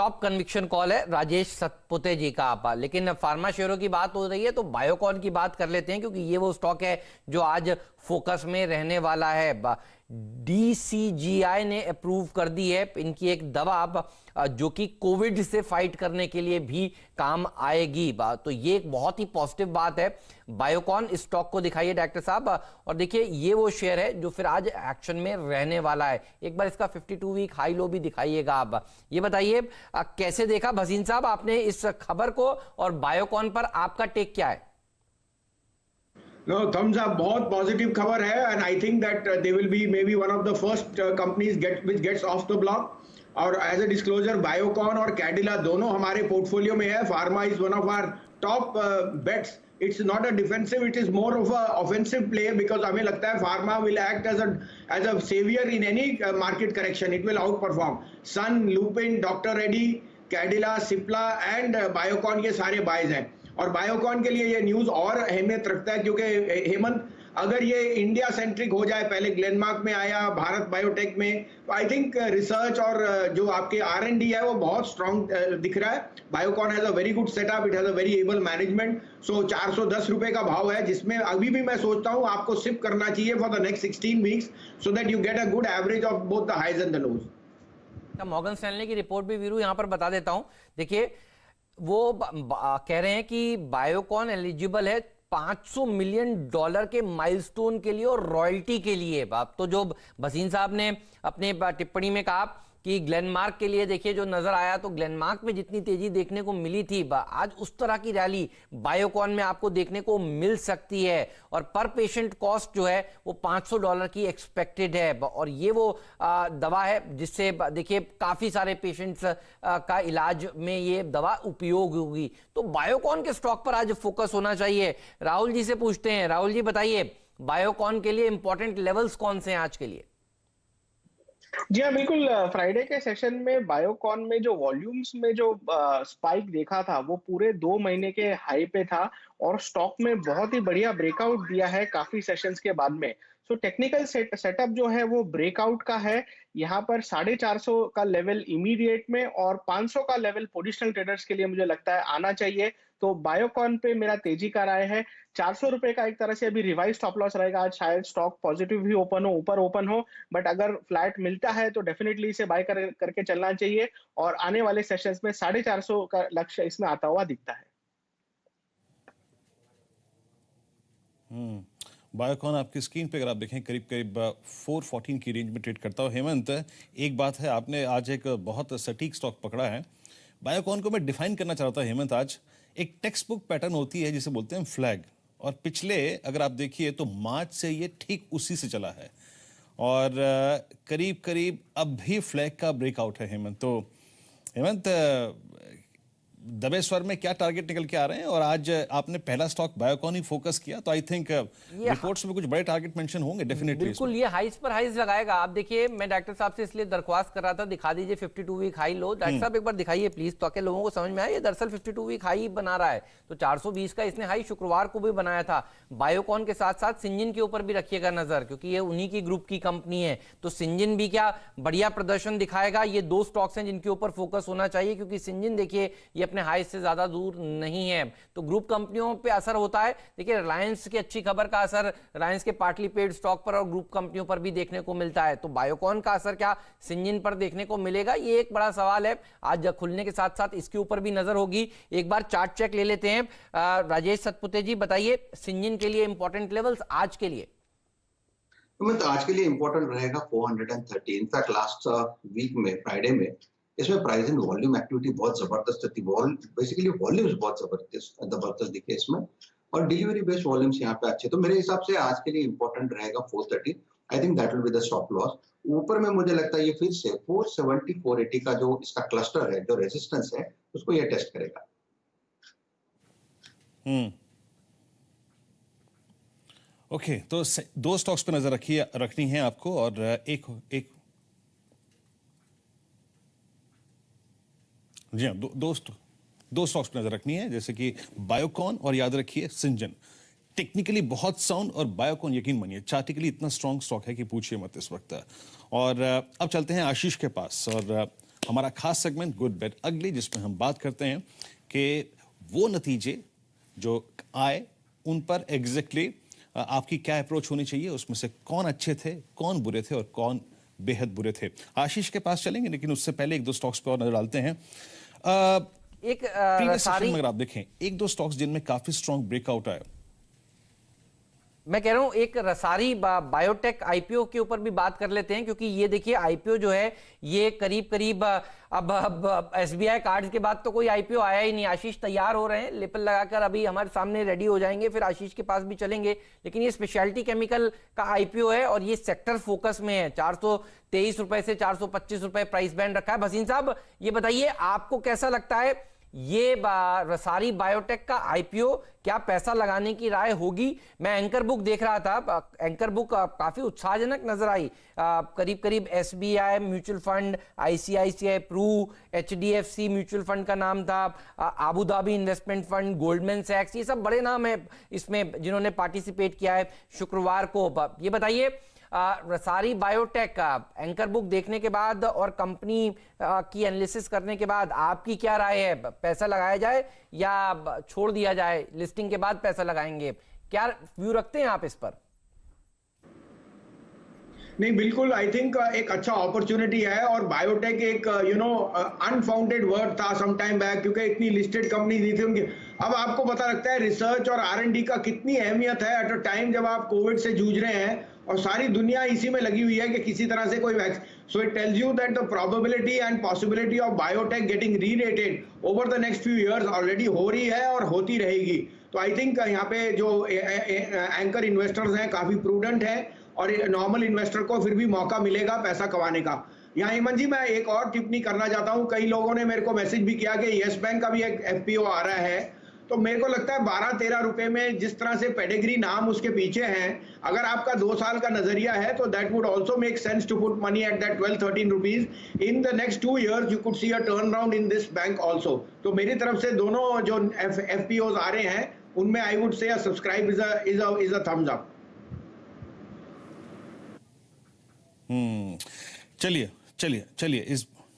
Top conviction call है राजेश सतपुते जी का। आप लेकिन फार्मा शेयरों की बात हो रही है तो बायोकॉन की बात कर लेते हैं, क्योंकि ये वो स्टॉक है जो आज फोकस में रहने वाला है। DCGI ने अप्रूव कर दी है इनकी एक दवा जो कि कोविड से फाइट करने के लिए भी काम आएगी। तो ये एक बहुत ही पॉजिटिव बात है। बायोकॉन स्टॉक को दिखाइए डॉक्टर साहब, और देखिए ये वो शेयर है जो फिर आज एक्शन में रहने वाला है। एक बार इसका 52 वीक हाई लो भी दिखाइएगा आप। ये बताइए कैसे देखा भसीन साहब आपने इस खबर को, और बायोकॉन पर आपका टेक क्या है? No, thumbs up. बहुत पॉजिटिव खबर है, and I think that they will be maybe one of the first companies which gets off the block. और एज अ डिस्क्लोजर बायोकॉन और कैडिला दोनों हमारे पोर्टफोलियो में है। Pharma is one of our top bets. It's not a defensive, it is more of a offensive play, because हमें लगता है pharma will act as a saviour in any market correction. It will आउट परफॉर्म। Sun, Lupin, doctor Reddy, Cadila, Cipla and Biocon ये सारे buys हैं। और Biocon के लिए ये न्यूज और अहमियत रखता है क्योंकि हेमंत, अगर ये इंडिया सेंट्रिक हो जाए, पहले ग्लेनमार्क में आया, भारत बायोटेक में, तो आई थिंक रिसर्च और जो आपके R&D है वो बहुत स्ट्रांग दिख रहा है। Biocon has a very good setup, it has a very able management. So 410 रुपए का भाव है, जिसमें अभी भी मैं सोचता हूँ आपको सिप करना चाहिए for the next 16 weeks so that you get a good average of both the highs and the lows. Morgan Stanley की रिपोर्ट भी वीरू यहां पर बता देता हूं। देखिए वो कह रहे हैं कि बायोकॉन एलिजिबल है $500 मिलियन के माइलस्टोन के लिए और रॉयल्टी के लिए। अब तो जो भसीन साहब ने अपने टिप्पणी में कहा कि ग्लेनमार्क के लिए देखिए जो नजर आया, तो ग्लेनमार्क में जितनी तेजी देखने को मिली थी, आज उस तरह की रैली बायोकॉन में आपको देखने को मिल सकती है। और पर पेशेंट कॉस्ट जो है वो $500 की एक्सपेक्टेड है, और ये वो दवा है जिससे देखिए काफी सारे पेशेंट्स का इलाज में ये दवा उपयोग होगी। तो बायोकॉन के स्टॉक पर आज फोकस होना चाहिए। राहुल जी से पूछते हैं। राहुल जी बताइए बायोकॉन के लिए इंपॉर्टेंट लेवल्स कौन से हैं आज के लिए? जी हाँ, बिल्कुल। फ्राइडे के सेशन में बायोकॉन में जो वॉल्यूम्स में जो स्पाइक देखा था वो पूरे 2 महीने के हाई पे था, और स्टॉक में बहुत ही बढ़िया ब्रेकआउट दिया है काफी सेशंस के बाद में। सो टेक्निकल सेटअप जो है वो ब्रेकआउट का है। यहाँ पर 450 का लेवल इमीडिएट में और 500 का लेवल पोजिशनल ट्रेडर्स के लिए मुझे लगता है आना चाहिए। तो बायोकॉन पे मेरा तेजी का राय है। 400 रुपए का एक तरह से अभी रिवाइज स्टॉप लॉस रहेगा। आज शायद स्टॉक पॉजिटिव भी ओपन हो, ऊपर ओपन हो, बट अगर फ्लैट मिलता है तो डेफिनेटली इसे बाय करके चलना चाहिए। और आने वाले सेशंस में 450 का लक्ष्य इसमें आता हुआ दिखता है। बायोकॉन आपकी स्क्रीन पे अगर आप देखें करीब करीब 414 की रेंज में ट्रेड करता हो। हेमंत, एक बात है, आपने आज एक बहुत सटीक स्टॉक पकड़ा है। बायोकॉन को मैं डिफाइन करना चाहता हूं हेमंत। आज एक टेक्स्ट बुक पैटर्न होती है जिसे बोलते हैं फ्लैग, और पिछले अगर आप देखिए तो मार्च से ये ठीक उसी से चला है, और करीब करीब अब भी फ्लैग का ब्रेकआउट है हेमंत। तो हेमंत, दबे स्वर में क्या टारगेट निकल के आ रहे हैं? और आज आपने पहला स्टॉक बायोकॉन ही फोकस किया, तो आई थिंक रिपोर्ट्स में कुछ बड़े टारगेट मेंशन होंगे डेफिनेटली। बिल्कुल, ये हाइस पर हाइस लगाएगा। आप देखिए, मैं डॉक्टर साहब से इसलिए दरख्वास्त कर रहा था, दिखा दीजिए 52 वीक हाई लो। डॉक्टर साहब एक बार दिखाइए प्लीज, ताकि लोगों को समझ में आए। ये दरअसल 52 वीक हाई बना रहा है, तो 420 का इसने हाई शुक्रवार को भी बनाया था। बायोकॉन के साथ साथ सिंजिन के ऊपर भी रखिएगा नजर, क्योंकि ये उन्हीं की ग्रुप की कंपनी है। तो सिंजिन भी क्या बढ़िया प्रदर्शन दिखाएगा। ये 2 स्टॉक्स हैं जिनके ऊपर फोकस होना चाहिए, क्योंकि सिंजिन देखिए ये अपने हाई से ज्यादा दूर नहीं है। तो ग्रुप कंपनियों पे असर होता है। देखिए रिलायंस की अच्छी खबर का असर रिलायंस के पार्टली पेड स्टॉक पर और ग्रुप कंपनियों पर भी देखने को मिलता है। तो बायोकॉन का असर क्या सिंजिन पर देखने को मिलेगा, ये एक बड़ा सवाल है। आज खुलने के साथ साथ इसके ऊपर भी नजर होगी। एक बार चार्ट चेक ले लेते हैं। राजेश सतपुते जी बताइए सिंजिन के लिए इंपॉर्टेंट लेवल्स आज के लिए। तो आज के लिए इंपॉर्टेंट रहेगा 430। इनफैक्ट लास्ट वीक में फ्राइडे में इसमें प्राइस एंड वॉल्यूम एक्टिविटी बहुत जबरदस्त थी। बेसिकली वॉल्यूम्स बहुत जबरदस्त दिखे इसमें, और डिलीवरी बेस्ड वॉल्यूम्स यहाँ पे अच्छे। तो मेरे हिसाब से आज के लिए इंपॉर्टेंट रहेगा 430। I think that will be the stop loss. ऊपर में मुझे लगता है ये फिर से 470 480 का जो इसका क्लस्टर है, जो रेजिस्टेंस है, उसको ये टेस्ट करेगा। ओके, तो 2 स्टॉक्स पे नजर रखनी है आपको, और एक जी हाँ, दो स्टॉक्स पर नजर रखनी है, जैसे कि बायोकॉन और याद रखिए सिंजन। टेक्निकली बहुत साउंड, और बायोकॉन यकीन मानिए चार्टिकली इतना स्ट्रॉन्ग स्टॉक है कि पूछिए मत इस वक्त। और अब चलते हैं आशीष के पास। और हमारा खास सेगमेंट गुड बेट अगली, जिसमें हम बात करते हैं कि वो नतीजे जो आए उन पर एग्जैक्टली आपकी क्या अप्रोच होनी चाहिए, उसमें से कौन अच्छे थे, कौन बुरे थे और कौन बेहद बुरे थे। आशीष के पास चलेंगे, लेकिन उससे पहले एक दो स्टॉक्स पर और नजर डालते हैं। एक प्रीवियस सेशन सारी में अगर आप देखें एक दो स्टॉक्स जिनमें काफी स्ट्रॉन्ग ब्रेकआउट आया। मैं कह रहा हूं एक रसारी बायोटेक आईपीओ के ऊपर भी बात कर लेते हैं, क्योंकि ये देखिए आईपीओ जो है ये करीब करीब अब एसबीआई कार्ड्स के बाद तो कोई आईपीओ आया ही नहीं। आशीष तैयार हो रहे हैं, लेपल लगाकर अभी हमारे सामने रेडी हो जाएंगे, फिर आशीष के पास भी चलेंगे। लेकिन ये स्पेशलिटी केमिकल का आईपीओ है और ये सेक्टर फोकस में है। 423 रुपए से 425 रुपए प्राइस बैंड रखा है। भसीन साहब ये बताइए आपको कैसा लगता है ये रसारी बायोटेक का आईपीओ, क्या पैसा लगाने की राय होगी? मैं एंकर बुक देख रहा था, एंकर बुक काफी उत्साहजनक नजर आई। करीब करीब SBI mutual fund, ICICI Pru, HDFC mutual fund का नाम था, Abu Dhabi investment fund, Goldman सैक्स, ये सब बड़े नाम है इसमें जिन्होंने पार्टिसिपेट किया है शुक्रवार को। ये बताइए रसारी बायोटेक का एंकर बुक देखने के बाद और कंपनी की एनालिसिस करने के बाद आपकी क्या राय है? पैसा लगाया जाए या छोड़ दिया जाए? लिस्टिंग के बाद पैसा लगाएंगे, क्या व्यू रखते हैं आप इस पर? नहीं, बिल्कुल आई थिंक एक अच्छा अपॉर्चुनिटी है। और बायोटेक एक अनफाउंडेड वर्ड था सम टाइम बैक, क्योंकि इतनी लिस्टेड कंपनी दी थी उनकी। अब आपको पता लगता है रिसर्च और R&D का कितनी अहमियत है एट अ टाइम जब आप कोविड से जूझ रहे हैं और सारी दुनिया इसी में लगी हुई है कि किसी तरह से कोई vaccine. So it tells you that the probability and possibility of biotech getting re-rated over the next few years already हो रही है और होती रहेगी। तो आई थिंक यहाँ पे जो एंकर इन्वेस्टर्स हैं काफी प्रूडेंट हैं और नॉर्मल इन्वेस्टर को फिर भी मौका मिलेगा पैसा कमाने का। यहाँ हेमंत जी मैं एक और टिप्पणी करना चाहता हूँ। कई लोगों ने मेरे को मैसेज भी किया कि यस बैंक का भी एक एफपीओ आ रहा है, तो मेरे को लगता है 12-13 रुपए में जिस तरह से पेडिग्री नाम उसके पीछे हैं, अगर आपका 2 साल का नजरिया है तो that would also make sense to put money at that 12-13 rupees. In the next 2 years you could see a turn around in this bank also. तो मेरी तरफ से दोनों जो एफपीओज आ रहे हैं उनमें I would say subscribe is a thumbs up. चलिए चलिए चलिए इस